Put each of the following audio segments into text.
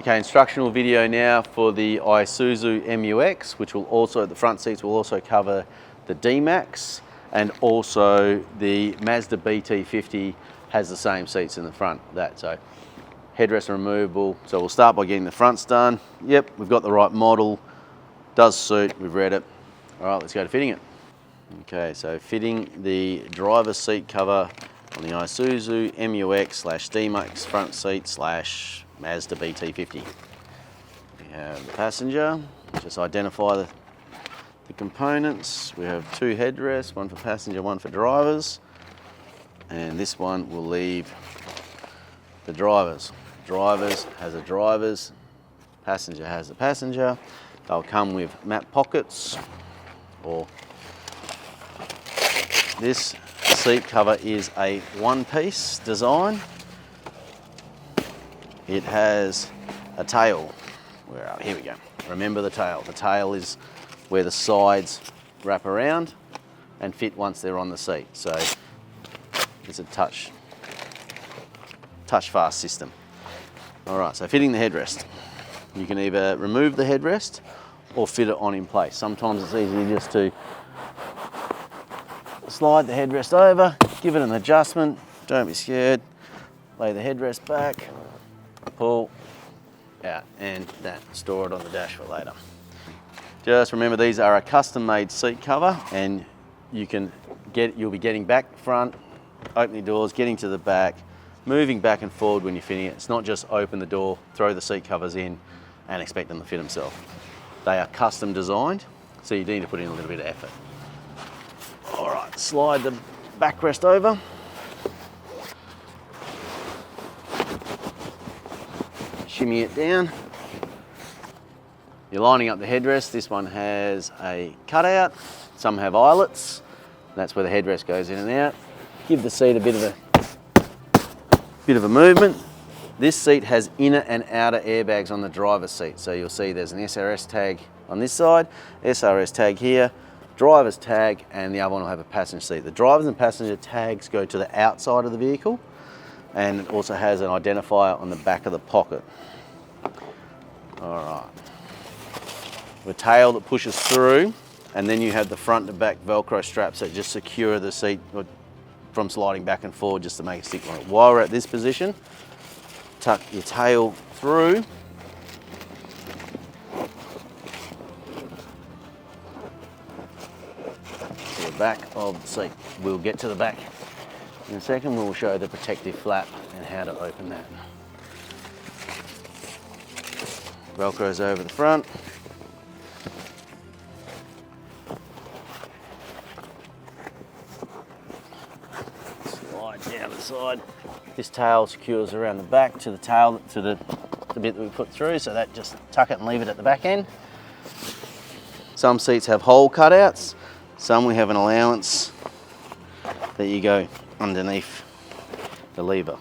Okay, instructional video now for the Isuzu MUX, which will also, the front seats will also cover the D-Max, and also the Mazda BT50 has the same seats in the front of that. So headrest removable. So we'll start by getting the fronts done. Yep, we've got the right model, does suit, we've read it. All right, let's go to fitting it. Okay, so fitting the driver's seat cover on the Isuzu MUX / D-Max front seat / Mazda BT50. We have the passenger, just identify the components. We have two headrests, one for passenger, one for drivers. And this one will leave the drivers. Drivers has a driver's, passenger has a passenger. They'll come with map pockets, or this seat cover is a one-piece design. It has a tail. Here we go. Remember the tail. The tail is where the sides wrap around and fit once they're on the seat. So it's a touch fast system. All right, so fitting the headrest. You can either remove the headrest or fit it on in place. Sometimes it's easier just to slide the headrest over, give it an adjustment, don't be scared, lay the headrest back, pull out, and store it on the dash for later. Just remember, these are a custom made seat cover, and you'll be getting back front, opening doors, getting to the back, moving back and forward when you're fitting it. It's not just open the door, throw the seat covers in and expect them to fit themselves. They are custom designed, so you need to put in a little bit of effort. All right, slide the backrest over. Shimmy it down. You're lining up the headrest. This one has a cutout. Some have eyelets. That's where the headrest goes in and out. Give the seat a bit of a movement. This seat has inner and outer airbags on the driver's seat. So you'll see there's an SRS tag on this side, SRS tag here, driver's tag, and the other one will have a passenger seat. The driver's and passenger tags go to the outside of the vehicle, and it also has an identifier on the back of the pocket. All right. The tail that pushes through, and then you have the front to back Velcro straps that just secure the seat from sliding back and forward, just to make it stick on it. While we're at this position, tuck your tail through. To the back of the seat. We'll get to the back in a second. We'll show the protective flap and how to open that. Velcro's over the front. Slide down the side. This tail secures around the back to the tail, to the bit that we put through, so that just tuck it and leave it at the back end. Some seats have hole cutouts. Some we have an allowance that you go underneath the lever.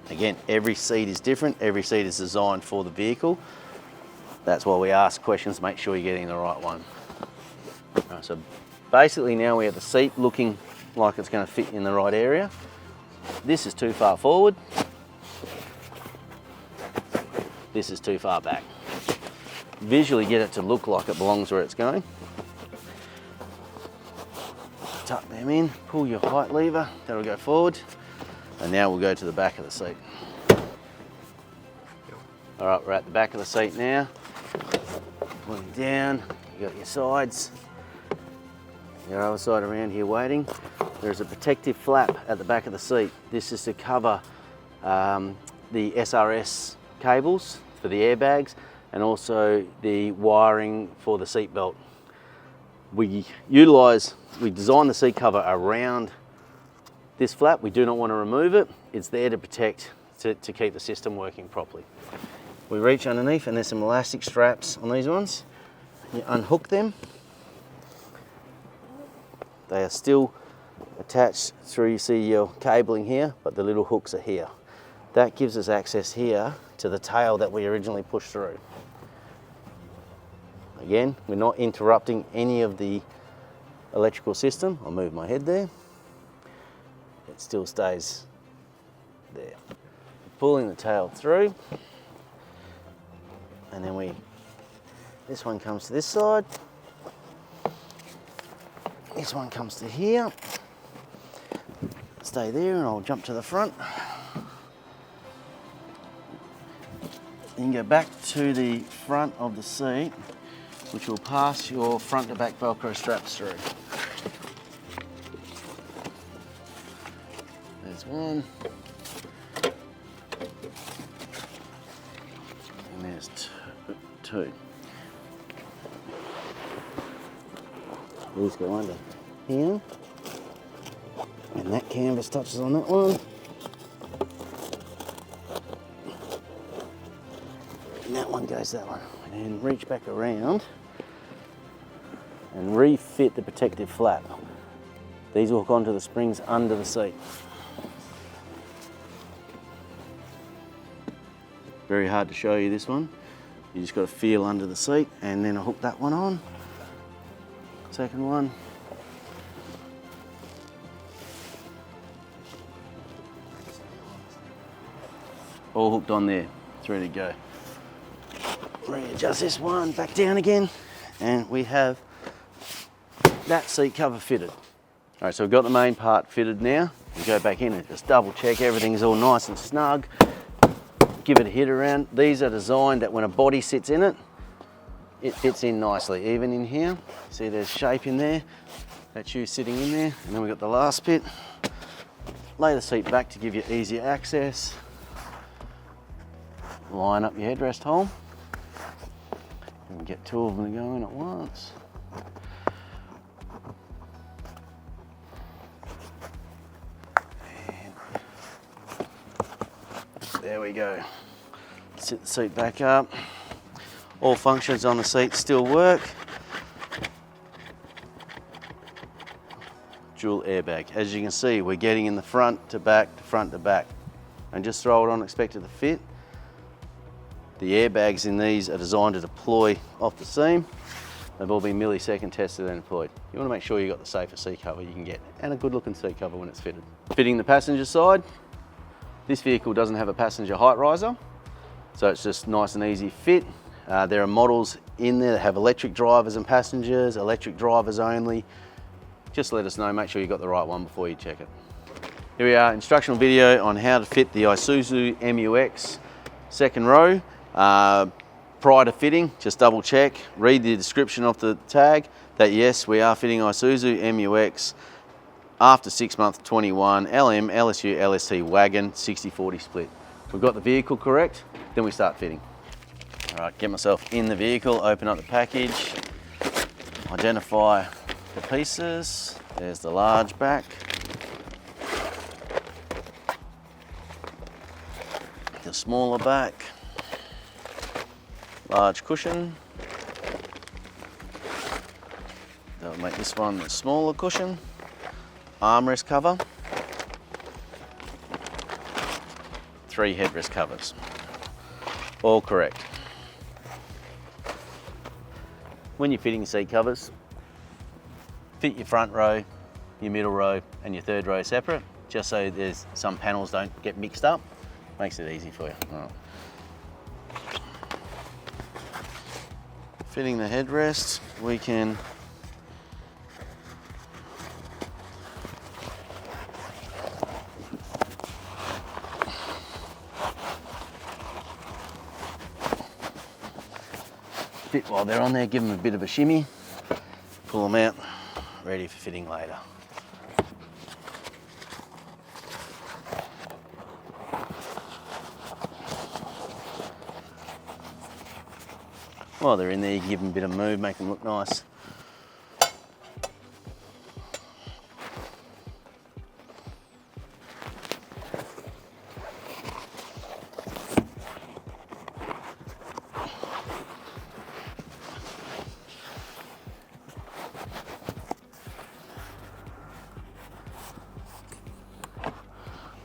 Again, every seat is different. Every seat is designed for the vehicle. That's why we ask questions to make sure you're getting the right one. Right, so basically now we have the seat looking like it's going to fit in the right area. This is too far forward. This is too far back. Visually get it to look like it belongs where it's going. Tuck them in, pull your height lever, that'll go forward. And now we'll go to the back of the seat. All right, we're at the back of the seat now. Pulling down, you got your sides. Your other side around here waiting. There's a protective flap at the back of the seat. This is to cover the SRS cables for the airbags, and also the wiring for the seat belt. We design the seat cover around this flap. We do not want to remove it. It's there to protect, to keep the system working properly. We reach underneath, and there's some elastic straps on these ones. You unhook them. They are still attached through, you see your cabling here, but the little hooks are here. That gives us access here to the tail that we originally pushed through. Again, we're not interrupting any of the electrical system. I'll move my head there. It still stays there. Pulling the tail through. and then this one comes to this side, this one comes to here, stay there, and I'll jump to the front. Then go back to the front of the seat, which will pass your front to back Velcro straps through. There's one, and there's two. These go under here, and that canvas touches on that one. And that one goes that one. And then reach back around and refit the protective flap. These will hook onto the springs under the seat. Very hard to show you this one. You just got to feel under the seat, and then I'll hook that one on. Second one. All hooked on there, it's ready to go. Readjust this one back down again, and we have that seat cover fitted. All right, so we've got the main part fitted now. We go back in and just double check everything's all nice and snug. Give it a hit around. These are designed that when a body sits in it, it fits in nicely. Even in here, see there's shape in there. That's you sitting in there. And then we've got the last bit. Lay the seat back to give you easier access. Line up your headrest hole. And get two of them to go in at once. And there we go. Sit the seat back up. All functions on the seat still work. Dual airbag. As you can see, we're getting in the front to back to front to back. And just throw it on, expect it to fit. The airbags in these are designed to deploy off the seam. They've all been millisecond tested and deployed. You want to make sure you've got the safest seat cover you can get, and a good looking seat cover when it's fitted. Fitting the passenger side, this vehicle doesn't have a passenger height riser, so it's just nice and easy fit. There are models in there that have electric drivers and passengers, electric drivers only. Just let us know, make sure you got the right one before you check it. Here we are, instructional video on how to fit the Isuzu MUX second row. Prior to fitting, just double check, read the description of the tag that yes, we are fitting Isuzu MUX after 6 month 21 LM LSU LST wagon 60/40 split. We've got the vehicle correct, then we start fitting. All right, get myself in the vehicle, open up the package, identify the pieces. There's the large back. The smaller back. Large cushion. That'll make this one the smaller cushion. Armrest cover. 3 headrest covers. All correct. When you're fitting seat covers, fit your front row, your middle row, and your third row separate, just so there's some panels don't get mixed up. Makes it easy for you. All right. Fitting the headrest, we can fit while they're on there, give them a bit of a shimmy, pull them out, ready for fitting later. While they're in there, you can give them a bit of move, make them look nice.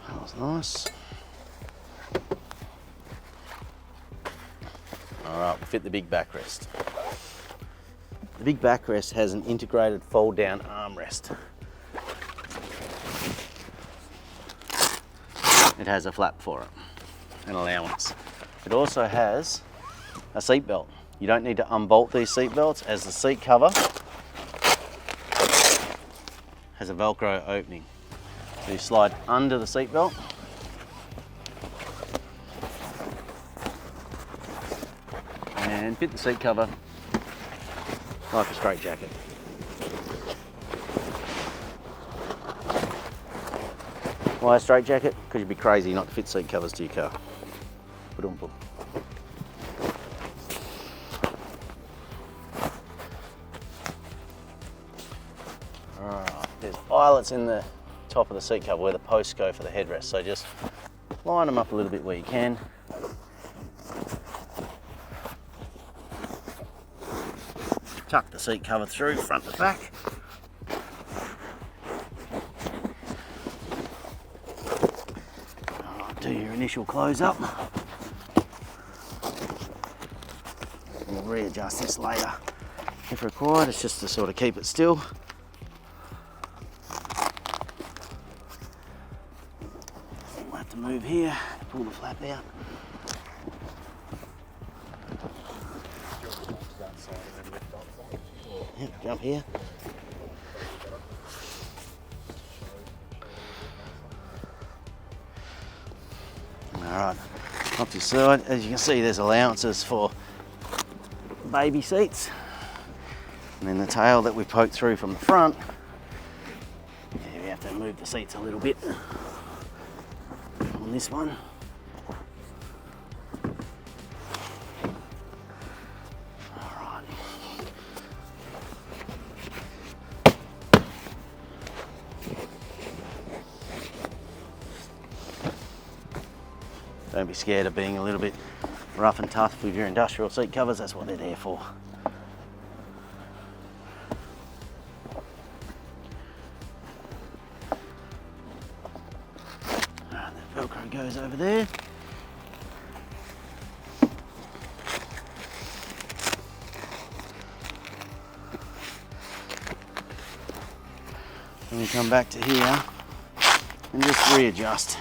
That was nice. All right, we'll fit the big backrest. The big backrest has an integrated fold-down armrest. It has a flap for it, an allowance. It also has a seat belt. You don't need to unbolt these seat belts, as the seat cover has a Velcro opening. So you slide under the seat belt, and fit the seat cover like a straight jacket. Why a straight jacket? Because you'd be crazy not to fit seat covers to your car. Ba-dum-bum. Alright, there's eyelets in the top of the seat cover where the posts go for the headrest, so just line them up a little bit where you can. Tuck the seat cover through front to back. Do your initial close up. We'll readjust this later if required. It's just to sort of keep it still. We'll have to move here to pull the flap out. Yep, jump here. Alright, up to the side. As you can see, there's allowances for baby seats. And then the tail that we poked through from the front, yeah, we have to move the seats a little bit on this one. Alright. Don't be scared of being a little bit rough and tough with your industrial seat covers, that's what they're there for. Alright, the Velcro goes over there. Then we come back to here and just readjust.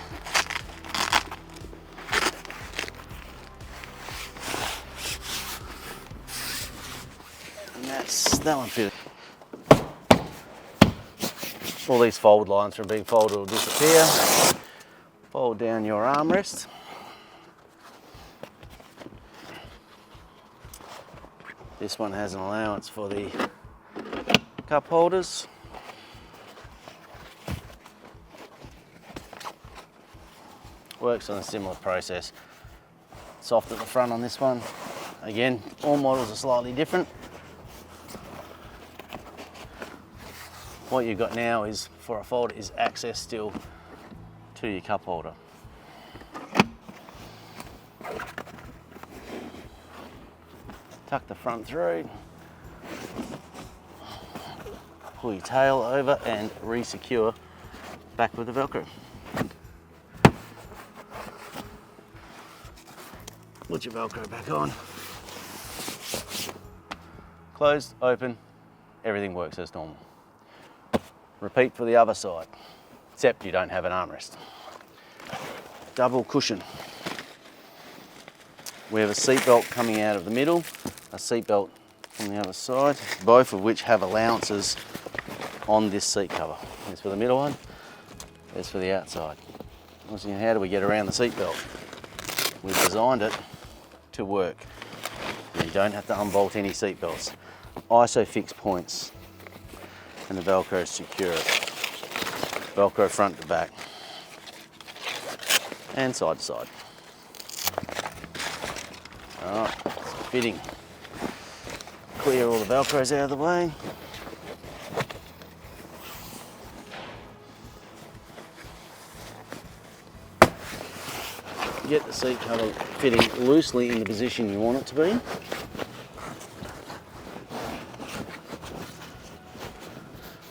That one fitted. All these fold lines from being folded will disappear. Fold down your armrest. This one has an allowance for the cup holders. Works on a similar process. Soft at the front on this one. Again, all models are slightly different. What you've got now is, for a folder, is access still to your cup holder. Tuck the front through, pull your tail over and re-secure back with the Velcro. Put your Velcro back on. Closed, open, everything works as normal. Repeat for the other side, except you don't have an armrest. Double cushion. We have a seat belt coming out of the middle, a seat belt from the other side, both of which have allowances on this seat cover. There's for the middle one, there's for the outside. So how do we get around the seat belt? We've designed it to work. You don't have to unbolt any seat belts. ISOFIX points. And the Velcro secure it. Velcro front to back and side to side. Alright, fitting. Clear all the Velcros out of the way. Get the seat cover fitting loosely in the position you want it to be.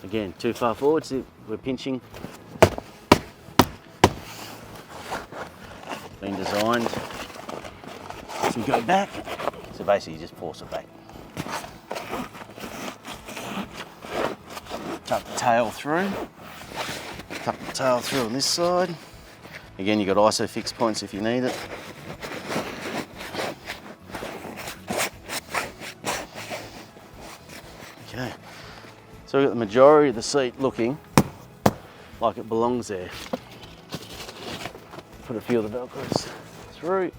Again, too far forward, so we're pinching. Been designed to go back, so basically you just force it back. Tuck the tail through. Tuck the tail through on this side. Again, you've got ISOFIX points if you need it. Okay, so we've got the majority of the seat looking like it belongs there. Put a few of the Velcros through.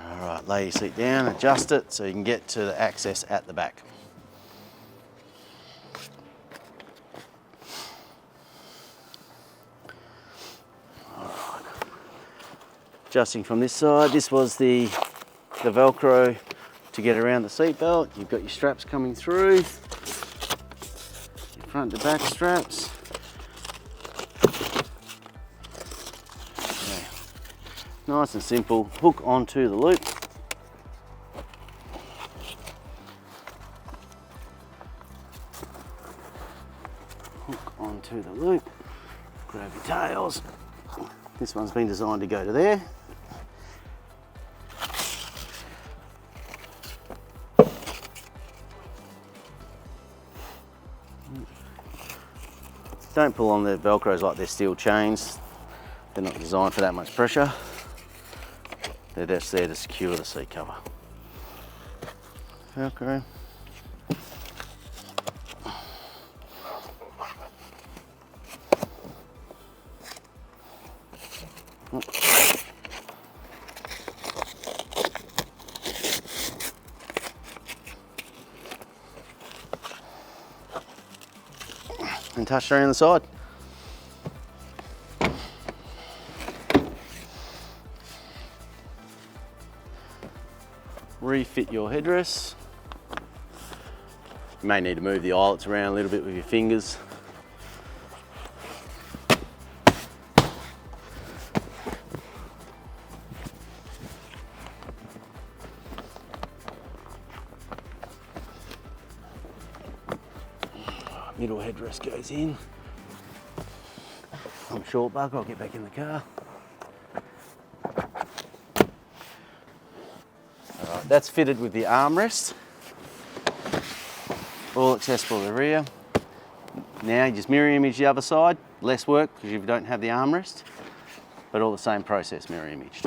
Alright, lay your seat down, adjust it so you can get to the access at the back. Adjusting from this side, this was the Velcro to get around the seat belt. You've got your straps coming through, your front to back straps. Okay. Nice and simple, hook onto the loop. Hook onto the loop, grab your tails. This one's been designed to go to there. Don't pull on the Velcros like they're steel chains. They're not designed for that much pressure. They're just there to secure the seat cover. Velcro. And touch around the side. Refit your headrest. You may need to move the eyelets around a little bit with your fingers. Middle headrest goes in. I'm short buck, I'll get back in the car. Alright, that's fitted with the armrest. All accessible to the rear. Now you just mirror image the other side. Less work because you don't have the armrest, but all the same process, mirror imaged.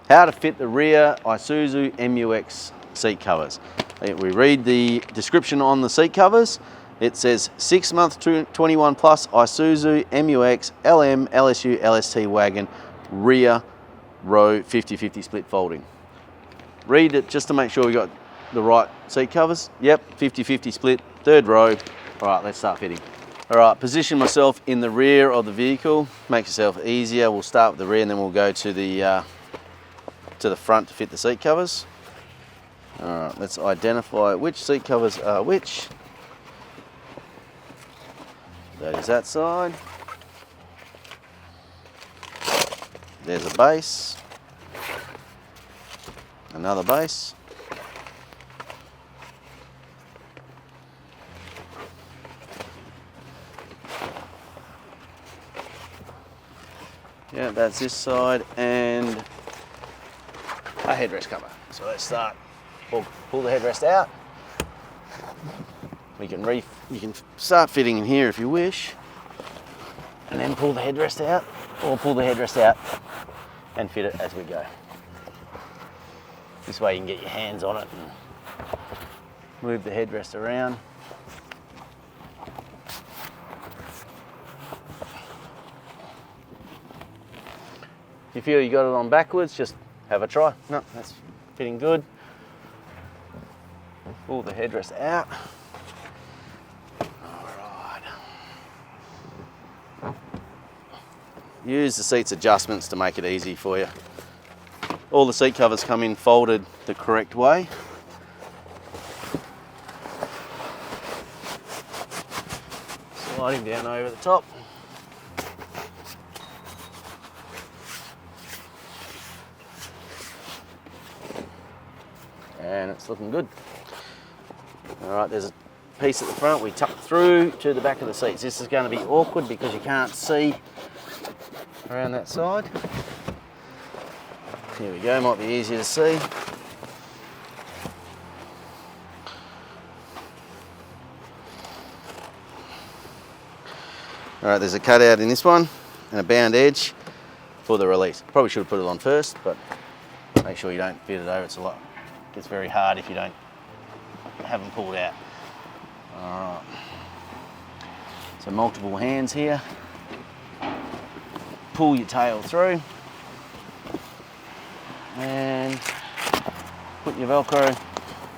How to fit the rear Isuzu MUX seat covers. We read the description on the seat covers. It says 6 month 21 plus Isuzu MUX LM LSU LST wagon rear row 50/50 split folding. Read it just to make sure we got the right seat covers. Yep, 50/50 split, third row. All right, let's start fitting. All right, position myself in the rear of the vehicle. Makes yourself easier. We'll start with the rear and then we'll go to the front to fit the seat covers. All right, let's identify which seat covers are which. That is that side. There's a base. Another base. Yeah, that's this side and a headrest cover. So let's start. Pull the headrest out. You can start fitting in here if you wish, and then pull the headrest out, or pull the headrest out and fit it as we go. This way you can get your hands on it and move the headrest around. If you feel you got it on backwards, just have a try. No, that's fitting good. Pull the headrest out. Use the seat's adjustments to make it easy for you. All the seat covers come in folded the correct way. Slide him down over the top. And it's looking good. All right, there's a piece at the front we tuck through to the back of the seats. This is going to be awkward because you can't see around that side. Here we go, might be easier to see. All right, there's a cutout in this one and a bound edge for the release. Probably should have put it on first, but make sure you don't fit it over. It's very hard if you have them pulled out. All right. So multiple hands here. Pull your tail through and put your Velcro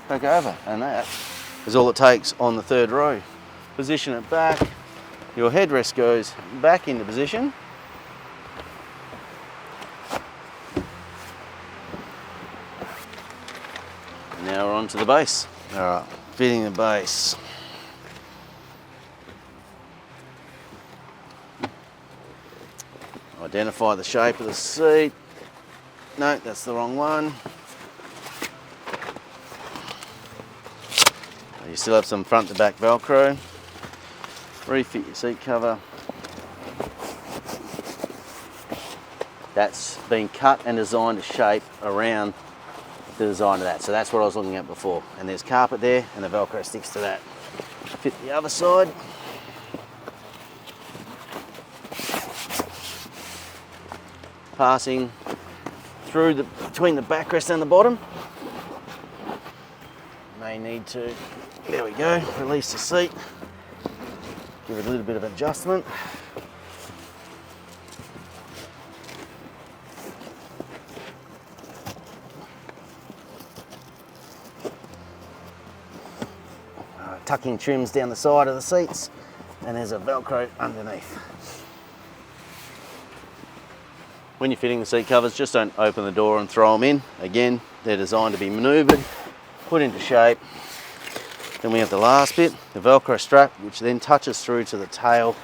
back over, and that is all it takes on the third row. Position it back, your headrest goes back into position. Now we're on to the base. All right, fitting the base. Identify the shape of the seat. No, that's the wrong one. You still have some front to back Velcro. Refit your seat cover. That's been cut and designed to shape around the design of that. So that's what I was looking at before. And there's carpet there and the Velcro sticks to that. Fit the other side. Passing through between the backrest and the bottom. May need to, there we go, release the seat. Give it a little bit of adjustment. Tucking trims down the side of the seats, and there's a Velcro underneath. When you're fitting the seat covers, just don't open the door and throw them in. Again, they're designed to be maneuvered, put into shape. Then we have the last bit, the Velcro strap, which then touches through to the tail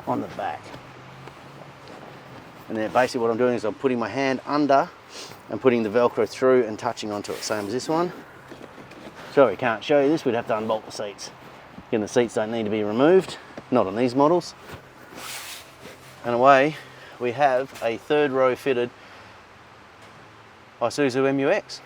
on the back. And then basically what I'm doing is I'm putting my hand under and putting the Velcro through and touching onto it, same as this one. Sorry, we can't show you this, we'd have to unbolt the seats. Again, the seats don't need to be removed, not on these models. And away we have a third row fitted Isuzu MUX.